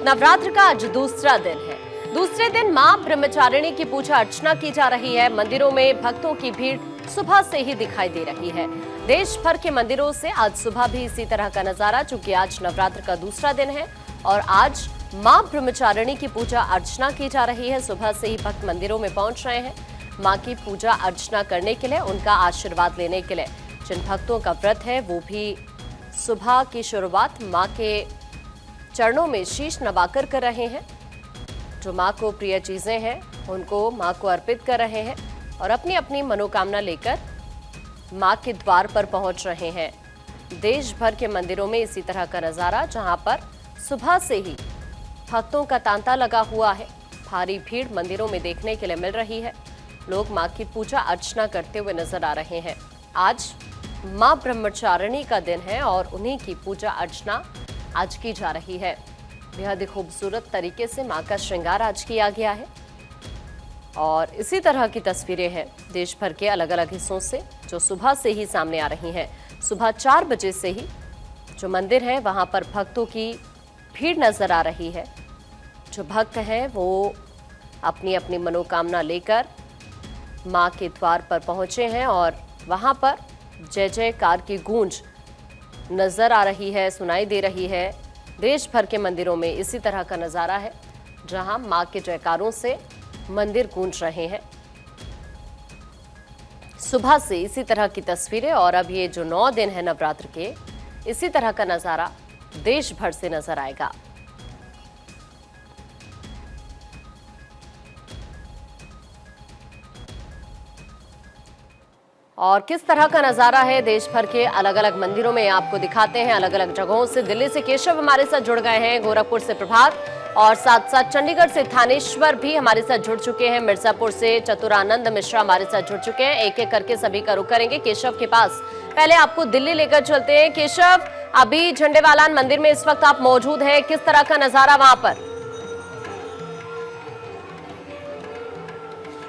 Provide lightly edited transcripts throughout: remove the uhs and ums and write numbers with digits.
नवरात्र का आज दूसरा दिन है। दूसरे दिन मां ब्रह्मचारिणी की पूजा अर्चना की जा रही है। मंदिरों में भक्तों की भीड़ सुबह से ही दिखाई दे रही है। देश भर के मंदिरों से आज सुबह भी इसी तरह का नजारा, चूंकि आज नवरात्र का दूसरा दिन है और आज मां ब्रह्मचारिणी की पूजा अर्चना की जा रही है। सुबह से ही भक्त मंदिरों में पहुंच रहे हैं मां की पूजा अर्चना करने के लिए, उनका आशीर्वाद लेने के लिए। जिन भक्तों का व्रत है वो भी सुबह की शुरुआत मां के चरणों में शीश नवाकर कर रहे हैं। जो मां को प्रिय चीजें हैं उनको मां को अर्पित कर रहे हैं और अपनी अपनी मनोकामना लेकर मां के द्वार पर पहुंच रहे हैं। देश भर के मंदिरों में इसी तरह का नजारा, जहां पर सुबह से ही भक्तों का तांता लगा हुआ है। भारी भीड़ मंदिरों में देखने के लिए मिल रही है। लोग मां की पूजा अर्चना करते हुए नजर आ रहे हैं। आज मां ब्रह्मचारिणी का दिन है और उन्हीं की पूजा अर्चना आज की जा रही है। बेहद ही खूबसूरत तरीके से मां का श्रृंगार आज किया गया है और इसी तरह की तस्वीरें हैं देश भर के अलग अलग हिस्सों से, जो सुबह से ही सामने आ रही हैं। सुबह 4 बजे से ही जो मंदिर है वहां पर भक्तों की भीड़ नजर आ रही है। जो भक्त हैं वो अपनी अपनी मनोकामना लेकर मां के द्वार पर पहुंचे हैं और वहां पर जय जयकार की गूंज नजर आ रही है, सुनाई दे रही है। देश भर के मंदिरों में इसी तरह का नजारा है, जहां मां के जयकारों से मंदिर गूंज रहे हैं। सुबह से इसी तरह की तस्वीरें और अब ये जो 9 दिन है नवरात्र के, इसी तरह का नजारा देश भर से नजर आएगा। और किस तरह का नजारा है देश भर के अलग अलग मंदिरों में, आपको दिखाते हैं अलग अलग जगहों से। दिल्ली से केशव हमारे साथ जुड़ गए हैं, गोरखपुर से प्रभात और साथ साथ चंडीगढ़ से थानेश्वर भी हमारे साथ जुड़ चुके हैं, मिर्जापुर से चतुरानंद मिश्रा हमारे साथ जुड़ चुके हैं। एक एक करके सभी का रुख करेंगे केशव के पास। पहले आपको दिल्ली लेकर चलते हैं। केशव, अभी झंडेवालान मंदिर में इस वक्त आप मौजूद हैं, किस तरह का नजारा वहां पर?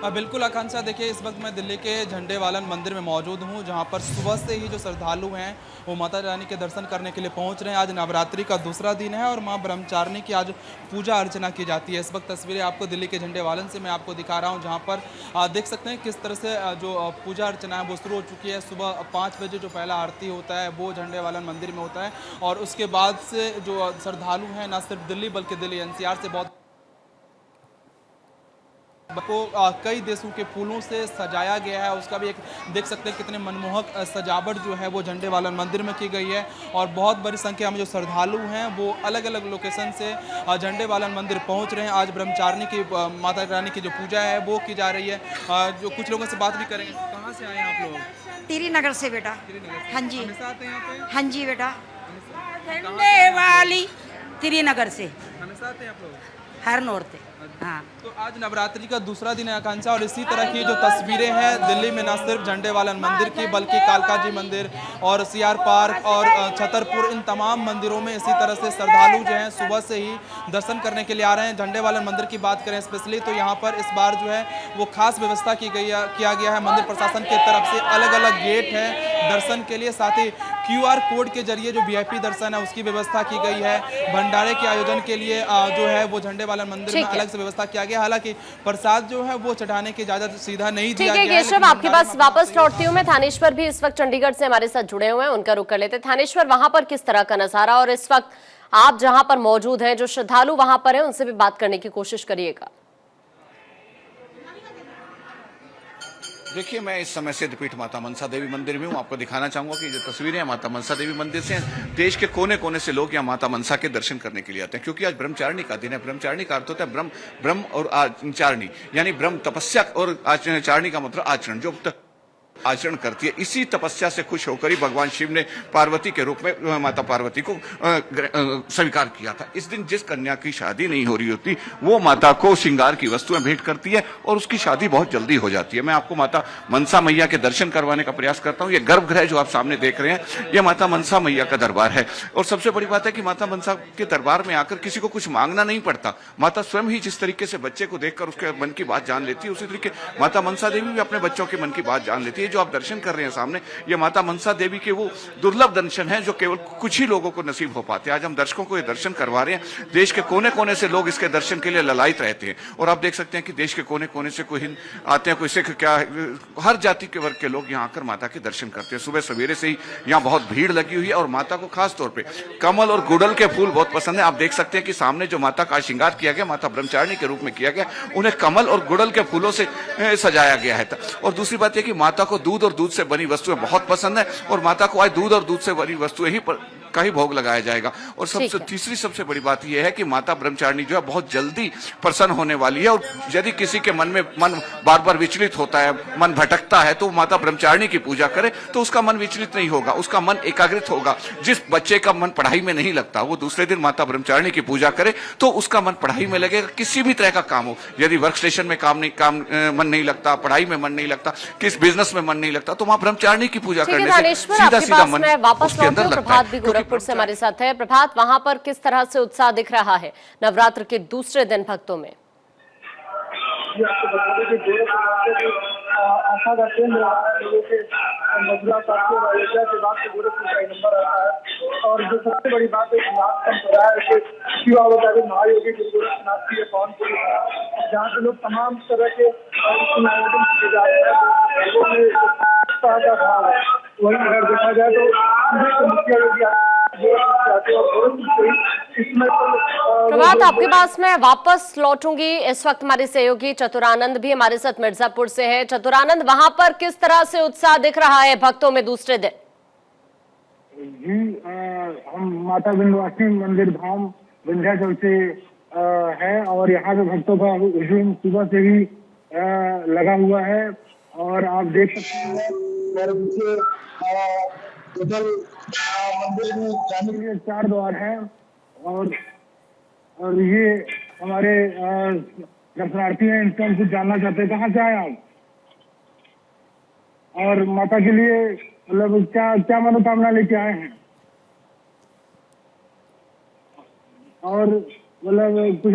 बिल्कुल आकांक्षा, देखिए इस वक्त मैं दिल्ली के झंडेवालन मंदिर में मौजूद हूं, जहां पर सुबह से ही जो श्रद्धालु हैं वो माता रानी के दर्शन करने के लिए पहुंच रहे हैं। आज नवरात्रि का दूसरा दिन है और मां ब्रह्मचारिणी की आज पूजा अर्चना की जाती है। इस वक्त तस्वीरें आपको दिल्ली के झंडेवालन से मैं आपको दिखा रहा हूं, जहां पर देख सकते हैं किस तरह से जो पूजा अर्चना है वो शुरू हो चुकी है। सुबह 5 बजे जो पहला आरती होता है वो झंडेवालन मंदिर में होता है और उसके बाद से जो श्रद्धालु हैं न सिर्फ दिल्ली बल्कि दिल्ली NCR से बहुत को कई देशों के फूलों से सजाया गया है। उसका भी एक देख सकते हैं कितने मनमोहक सजावट जो है वो झंडेवालन मंदिर में की गई है और बहुत बड़ी संख्या में जो श्रद्धालु हैं वो अलग अलग लोकेशन से झंडेवालन मंदिर पहुंच रहे हैं। आज ब्रह्मचारिणी की माता रानी की जो पूजा है वो की जा रही है। जो कुछ लोगों से बात भी करेंगे। कहाँ से आए हैं आप लोग? टिहरी नगर से बेटा। हाँ जी, हमेशा आते हैं यहाँ पे? हाँ जी बेटा, झंडेवाली टिहरी नगर से हमेशा आते हैं आप लोग? हर नौरते। हाँ, तो आज नवरात्रि का दूसरा दिन है आकांक्षा और इसी तरह की जो तस्वीरें हैं दिल्ली में न सिर्फ झंडेवालन मंदिर की बल्कि कालका जी मंदिर और CR पार्क और छतरपुर, इन तमाम मंदिरों में इसी तरह से श्रद्धालु जो हैं सुबह से ही दर्शन करने के लिए आ रहे हैं। झंडेवालन मंदिर की बात करें स्पेशली तो यहाँ पर इस बार जो है वो खास व्यवस्था किया गया है। मंदिर प्रशासन की तरफ से अलग अलग गेट है दर्शन के लिए, साथ ही QR कोड के जरिए जो VIP दर्शन है उसकी व्यवस्था की गई है। भंडारे के आयोजन के लिए जो है वो झंडेवालन मंदिर में अलग से व्यवस्था किया गया। हालांकि प्रसाद जो है वो चढ़ाने की इजाजत सीधा नहीं दिया गया है। ठीक है केशव, आपके पास वापस लौटती हूँ मैं। थानेश्वर भी इस वक्त चंडीगढ़ से हमारे साथ जुड़े हुए हैं, उनका रुख कर लेते हैं। थानेश्वर, वहां पर किस तरह का नजारा और इस वक्त आप जहां पर मौजूद हैं, जो श्रद्धालु वहां पर है उनसे भी बात करने की कोशिश करिएगा। देखिए, मैं इस समय सिद्धपीठ माता मनसा देवी मंदिर में हूँ। आपको दिखाना चाहूंगा कि जो तस्वीरें हैं माता मनसा देवी मंदिर से, देश के कोने कोने से लोग यहाँ माता मनसा के दर्शन करने के लिए आते हैं, क्योंकि आज ब्रह्मचारिणी का दिन है। ब्रह्मचारिणी का अर्थ होता है ब्रह्म और आचरणी, यानी ब्रह्म तपस्या और चारिणी का मतलब आचरण, जो आचरण करती है। इसी तपस्या से खुश होकर ही भगवान शिव ने पार्वती के रूप में माता पार्वती को स्वीकार किया था। इस दिन जिस कन्या की शादी नहीं हो रही होती वो माता को श्रृंगार की वस्तुएं भेंट करती है और उसकी शादी बहुत जल्दी हो जाती है। मैं आपको माता मनसा मैया के दर्शन करवाने का प्रयास करता हूँ। ये गर्भगृह जो आप सामने देख रहे हैं ये माता मनसा मैया का दरबार है और सबसे बड़ी बात है कि माता मनसा के दरबार में आकर किसी को कुछ मांगना नहीं पड़ता। माता स्वयं ही जिस तरीके से बच्चे को देखकर उसके मन की बात जान लेती है, उसी तरीके माता मनसा देवी भी अपने बच्चों के मन की बात जान लेती है। जो आप दर्शन कर रहे हैं सामने, ये माता मनसा देवी के वो दुर्लभ दर्शन हैं जो केवल कुछ ही लोगों को नसीब हो पाते हैं। आज हम दर्शकों को ये दर्शन करवा रहे हैं। देश के कोने कोने से लोग इसके दर्शन के लिए ललायित रहते हैं और आप देख सकते हैं कि देश के कोने कोने से कोई आते हैं, कोई सिख, क्या हर जाति के वर्ग के लोग यहाँ आकर माता के दर्शन करते हैं। सुबह सवेरे से ही यहाँ बहुत भीड़ लगी हुई है और माता को खास तौर पे कमल और गुड़हल के फूल बहुत पसंद है। आप देख सकते हैं कि सामने जो माता का श्रृंगार किया गया, माता ब्रह्मचारिणी के रूप में किया गया, उन्हें कमल और गुड़हल के फूलों से सजाया गया है। और दूसरी बात यह कि माता को दूध और दूध से बनी वस्तुएं बहुत पसंद है और माता को आज दूध और दूध से बनी वस्तुएं ही का ही भोग लगाया जाएगा। और तीसरी सबसे बड़ी बात यह है कि माता ब्रह्मचारिणी जो है बहुत जल्दी प्रसन्न होने वाली है और यदि किसी के मन बार बार विचलित होता है, मन भटकता है, तो माता ब्रह्मचारिणी की पूजा करे तो उसका मन विचलित नहीं होगा, उसका मन एकाग्रित होगा। जिस बच्चे का मन पढ़ाई में नहीं लगता, वो दूसरे दिन माता ब्रह्मचारिणी की पूजा करे तो उसका मन पढ़ाई में लगेगा। किसी भी तरह का काम हो, यदि वर्क स्टेशन में मन नहीं लगता, पढ़ाई में मन नहीं लगता, किस बिजनेस में मन नहीं लगता, तो वहां ब्रह्मचारिणी की पूजा करने से सीधा सीधा मन उसके अंदर लगता है। गोरखपुर से हमारे साथ है प्रभात, वहां पर किस तरह से उत्साह दिख रहा है नवरात्र के दूसरे दिन भक्तों में? आशा का केंद्र लोगों के मथुरा काशी और अयोध्या के बाद से गोरखपुर का नंबर आता है। और जो सबसे बड़ी बात है नाथ संप्रदाय है कि शिवावतारी महायोगी गोरखनाथ की पवनपुरी है, जहाँ से लोग तमाम तरह के आयोजन किए जा रहे हैं। लोगों में उत्साह का भाव है। वहीं अगर देखा जाए तो मुखिया योगी प्रभात, आपके पास मैं वापस लौटूंगी। इस वक्त हमारे सहयोगी चतुरानंद भी हमारे साथ मिर्जापुर से है। चतुरानंद, वहां पर किस तरह से उत्साह दिख रहा है भक्तों में दूसरे दिन? जी, हम माता विंध्यवासिनी मंदिर धाम विंध्याचल से है और यहाँ पे भक्तों का हुजूम सुबह से ही लगा हुआ है। और आप देख सकते हैं टोटल मंदिर में जाने के लिए 4 द्वार हैं और ये हमारे दर्शनार्थी हैं, इनसे हम कुछ जानना चाहते हैं। कहाँ से आए आप और माता के लिए मतलब क्या मनोकामना लेके आए हैं? और मतलब कुछ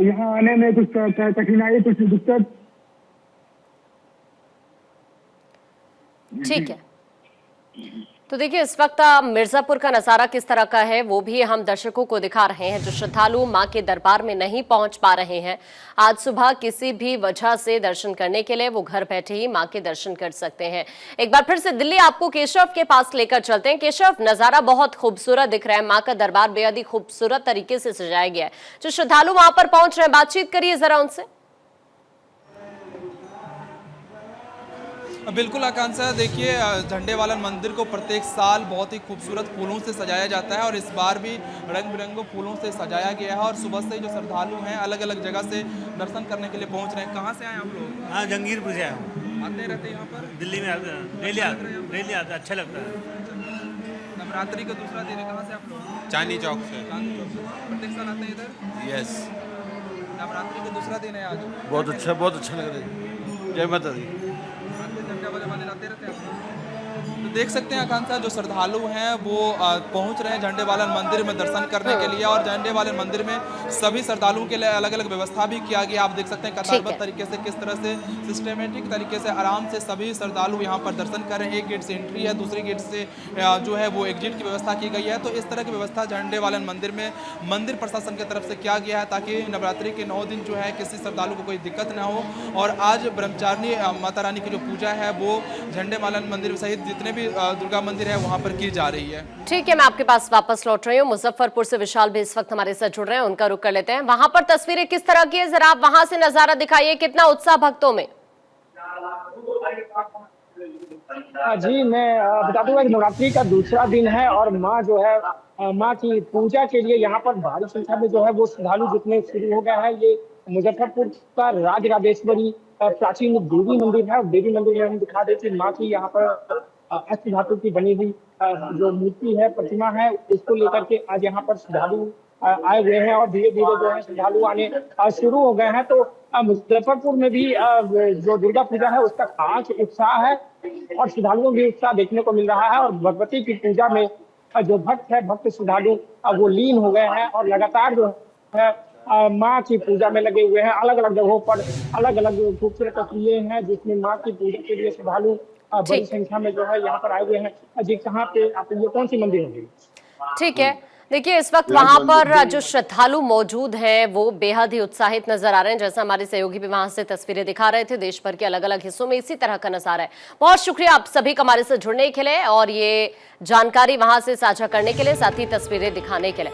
यहाँ आने में कुछ कठिनाई, कुछ दिक्कत? ठीक है, तो देखिए इस वक्त मिर्जापुर का नजारा किस तरह का है वो भी हम दर्शकों को दिखा रहे हैं। जो श्रद्धालु मां के दरबार में नहीं पहुंच पा रहे हैं, आज सुबह किसी भी वजह से दर्शन करने के लिए वो घर बैठे ही मां के दर्शन कर सकते हैं। एक बार फिर से दिल्ली आपको केशव के पास लेकर चलते हैं। केशव, नजारा बहुत खूबसूरत दिख रहा है, मां का दरबार बेहद ही खूबसूरत तरीके से सजाया गया है। जो श्रद्धालु वहां पर पहुंच रहे हैं, बातचीत करिए जरा उनसे। बिल्कुल आकांक्षा, देखिए झंडेवालन मंदिर को प्रत्येक साल बहुत ही खूबसूरत फूलों से सजाया जाता है और इस बार भी रंग बिरंगों फूलों से सजाया गया है। और सुबह से जो श्रद्धालु हैं अलग अलग जगह से दर्शन करने के लिए पहुंच रहे हैं। कहाँ से आए आप लोग? हाँ, जंगीरपुर से आए। आते रहते यहाँ पर? दिल्ली में डेली आता, अच्छा लगता है। नवरात्रि का दूसरा दिन है, कहाँ से आप लोग? चांदनी चौक से। प्रत्येक साल आते हैं इधर? यस। नवरात्रि का दूसरा दिन है आज। बहुत अच्छा लग रहा है। जय माता दी। तो देख सकते हैं आकांक्षा, जो श्रद्धालु हैं वो पहुंच रहे हैं झंडेवालन मंदिर में दर्शन करने के लिए। और झंडेवालन मंदिर में सभी श्रद्धालुओं के लिए अलग अलग व्यवस्था भी किया गया। आप देख सकते हैं कतारबद्ध तरीके से किस तरह से सिस्टमेटिक तरीके से आराम से सभी श्रद्धालु यहाँ पर दर्शन कर रहे हैं। एक गेट से एंट्री है, दूसरी गेट से जो है वो एग्जिट की व्यवस्था की गई है। तो इस तरह की व्यवस्था झंडेवालन मंदिर में मंदिर प्रशासन की तरफ से किया गया है ताकि नवरात्रि के 9 दिन जो है किसी श्रद्धालु को कोई दिक्कत ना हो। और आज ब्रह्मचारिणी माता रानी की जो पूजा है वो झंडेवालन मंदिर सहित जितने भी दुर्गा मंदिर है वहां पर की जा रही है। ठीक है, मैं आपके पास वापस लौट रही हूँ। मुजफ्फरपुर से विशाल भी इस वक्त हमारे साथ जुड़ रहे हैं, उनका रुख कर लेते हैं। वहां पर तस्वीरें किस तरह की है, जरा आप वहां से नजारा दिखाइए। कितना उत्साह भक्तों में? जी, मैं बता दूंगा कि नवरात्रि का दूसरा दिन है और माँ जो है माँ की पूजा के लिए यहाँ पर भारी संख्या में जो है वो श्रद्धालु जितने शुरू हो गया है। ये मुजफ्फरपुर का राजराजेश्वरी प्राचीन देवी मंदिर है। देवी मंदिर में हम दिखा देते माँ की यहाँ पर अष्ट धातु की बनी हुई जो मूर्ति है, प्रतिमा है, उसको लेकर के आज यहाँ पर श्रद्धालु आए हुए हैं और धीरे धीरे जो है श्रद्धालु आने शुरू हो गए हैं। तो मुजफ्फरपुर में भी जो दुर्गा पूजा है उसका खास उत्साह है और श्रद्धालुओं भी उत्साह देखने को मिल रहा है। और भगवती की पूजा में जो भक्त श्रद्धालु वो लीन हो गए हैं और लगातार जो है माँ की पूजा में लगे हुए हैं। अलग अलग जगहों पर अलग अलग खूबसूरत तस्वीरें हैं जिसमें माँ की पूजा के लिए श्रद्धालु बड़ी संख्या में जो है यहाँ पर आए हुए हैं। जी कहाँ पे आप, ये कौन सी मंदिर होगी? ठीक है, देखिए इस वक्त वहां पर जो श्रद्धालु मौजूद हैं वो बेहद ही उत्साहित नजर आ रहे हैं, जैसा हमारे सहयोगी भी वहां से तस्वीरें दिखा रहे थे। देश भर के अलग अलग हिस्सों में इसी तरह का नजारा है। बहुत शुक्रिया आप सभी का हमारे से जुड़ने के लिए और ये जानकारी वहां से साझा करने के लिए, साथ ही तस्वीरें दिखाने के लिए।